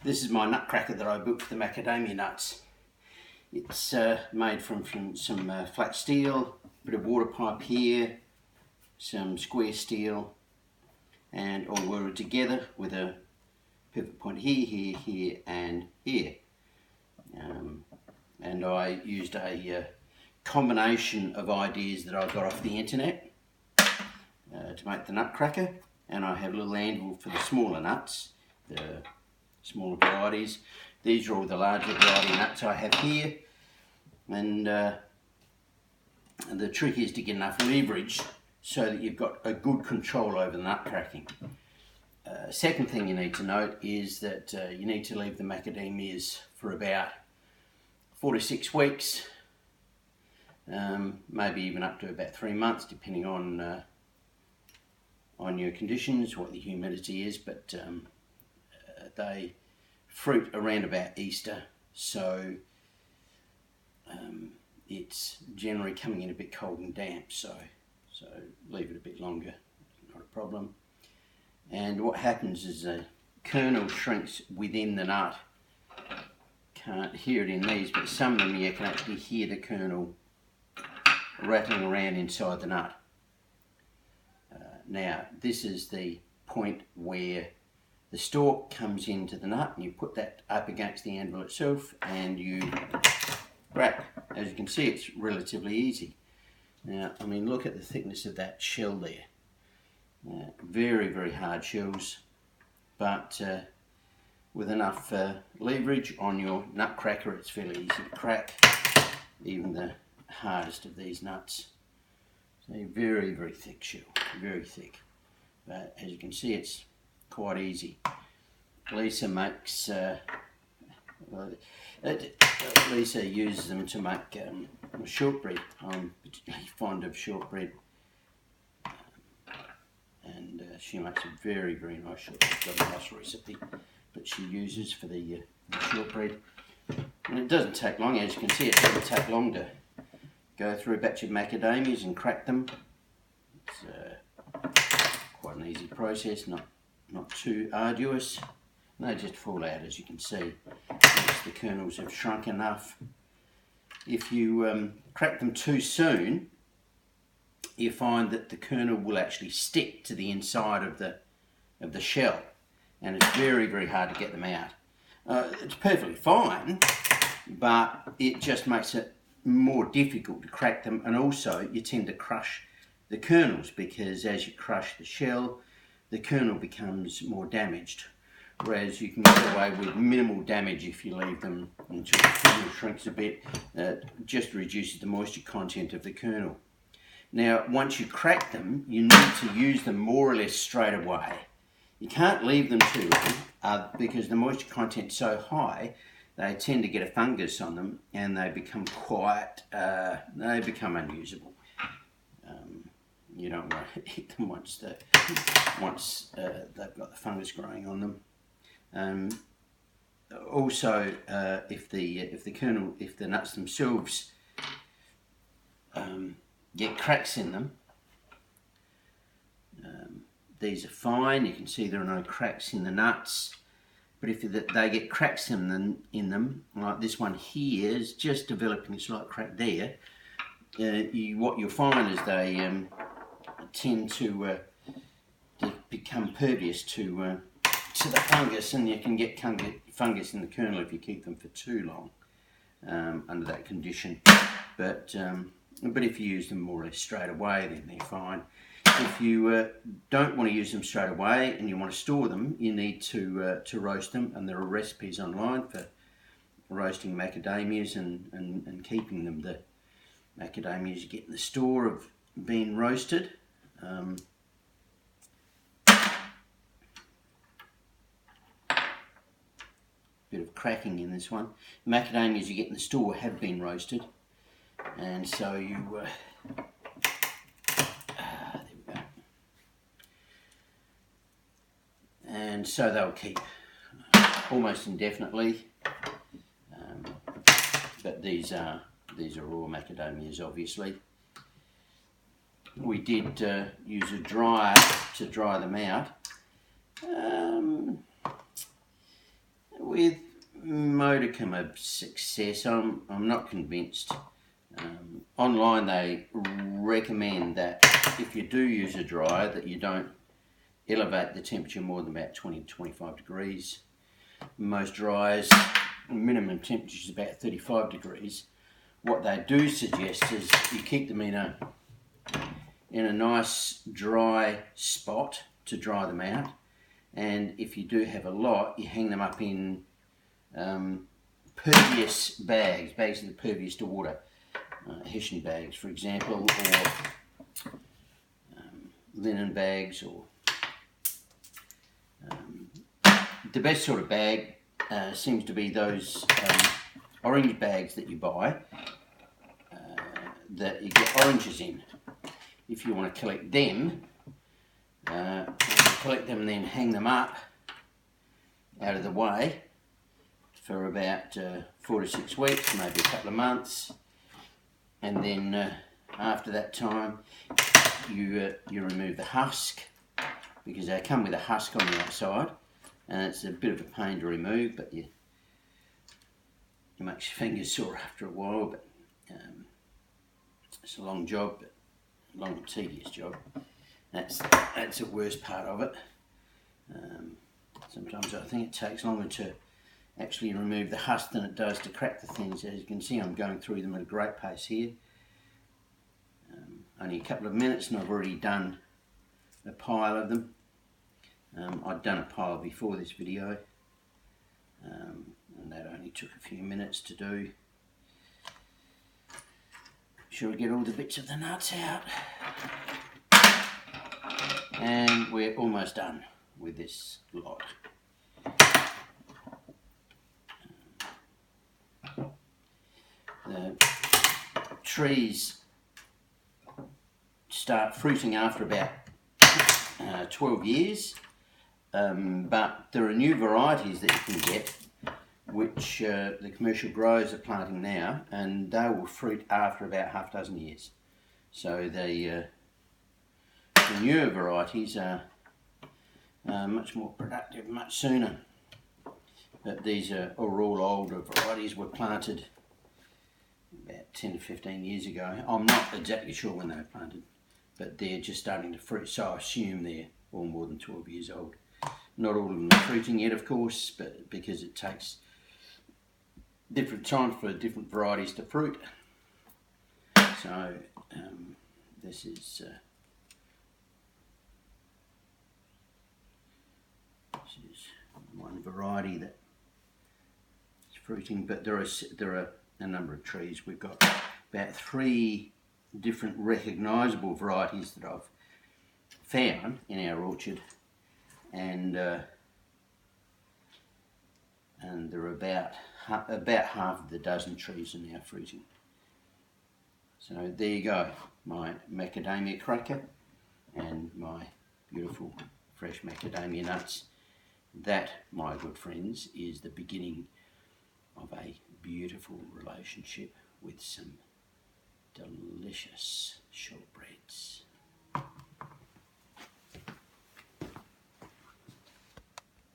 This is my nutcracker that I built for the macadamia nuts. It's made from some flat steel, a bit of water pipe here, some square steel, and all welded together with a pivot point here, here, here, and here. And I used a combination of ideas that I got off the internet to make the nutcracker. And I have a little anvil for the smaller nuts, the smaller varieties. These are all the larger variety nuts I have here. And the trick is to get enough leverage so that you've got a good control over the nut cracking. Second thing you need to note is that you need to leave the macadamias for about 4 to 6 weeks, maybe even up to about 3 months, depending on your conditions, what the humidity is. But they fruit around about Easter, so it's generally coming in a bit cold and damp, so leave it a bit longer, not a problem. And what happens is the kernel shrinks within the nut. Can't hear it in these, but some of them you can actually hear the kernel rattling around inside the nut. Now this is the point where the stalk comes into the nut, and you put that up against the anvil itself and you crack. As you can see, it's relatively easy. Now, I mean, look at the thickness of that shell there. Very, very hard shells, but with enough leverage on your nutcracker, it's fairly easy to crack, even the hardest of these nuts. So very, very thick shell, very thick. But as you can see, it's quite easy. Lisa makes, Lisa uses them to make shortbread. I'm particularly fond of shortbread. And she makes a very, very nice shortbread. She's got a nice recipe that she uses for the shortbread. And it doesn't take long, as you can see, it doesn't take long to go through a batch of macadamias and crack them. It's quite an easy process, not too arduous. They just fall out, as you can see, once the kernels have shrunk enough. If you crack them too soon, you find that the kernel will actually stick to the inside of the shell, and it's very, very hard to get them out. It's perfectly fine, but it just makes it more difficult to crack them, and also you tend to crush the kernels, because as you crush the shell, the kernel becomes more damaged, whereas you can get away with minimal damage if you leave them until the kernel shrinks a bit. Just reduces the moisture content of the kernel. Now, once you crack them, you need to use them more or less straight away. You can't leave them too long because the moisture content's so high, they tend to get a fungus on them, and they become they become unusable. You don't want to eat them once they've got the fungus growing on them. Also, if the nuts themselves get cracks in them, these are fine. You can see there are no cracks in the nuts. But if they get cracks in them, like this one here is just developing a slight crack there, what you'll find is they tend to become pervious to the fungus, and you can get fungus in the kernel if you keep them for too long under that condition. But if you use them more or less straight away, then they're fine. If you don't want to use them straight away and you want to store them, you need to roast them, and there are recipes online for roasting macadamias and keeping them. The macadamias you get in the store have been roasted. Bit of cracking in this one. Macadamias you get in the store have been roasted, and so you there we go. And so they'll keep almost indefinitely. But these are raw macadamias, obviously. We did use a dryer to dry them out. It with modicum of success. I'm not convinced. Online they recommend that if you do use a dryer that you don't elevate the temperature more than about 20 to 25 degrees. Most dryers, minimum temperature is about 35 degrees. What they do suggest is you keep them in a nice dry spot to dry them out, and if you do have a lot, you hang them up in pervious bags that are pervious to water, Hessian bags for example, or linen bags, or the best sort of bag seems to be those orange bags that you buy that you get oranges in. If you want to collect them, and then hang them up out of the way for about 4 to 6 weeks, maybe a couple of months, and then after that time you remove the husk, because they come with a husk on the outside, and it's a bit of a pain to remove, but it makes your fingers sore after a while, but it's a long job, but a long and tedious job. That's the worst part of it. Sometimes I think it takes longer to actually remove the husk than it does to crack the things. As you can see, I'm going through them at a great pace here. Only a couple of minutes and I've already done a pile of them. I'd done a pile before this video, and that only took a few minutes to do. Sure, get all the bits of the nuts out, and we're almost done with this lot. The trees start fruiting after about 12 years, but there are new varieties that you can get which the commercial growers are planting now, and they will fruit after about half a dozen years. So the newer varieties are much more productive much sooner. But these are all older varieties, were planted about 10 to 15 years ago. I'm not exactly sure when they were planted, but they're just starting to fruit, so I assume they're all more than 12 years old. Not all of them are fruiting yet, of course, but because it takes different times for different varieties to fruit. So this is one variety that is fruiting, but there are a number of trees. We've got about 3 different recognisable varieties that I've found in our orchard, and there are about half of the dozen trees are now fruiting. So there you go, my macadamia cracker and my beautiful fresh macadamia nuts. That, my good friends, is the beginning of a beautiful relationship with some delicious shortbreads.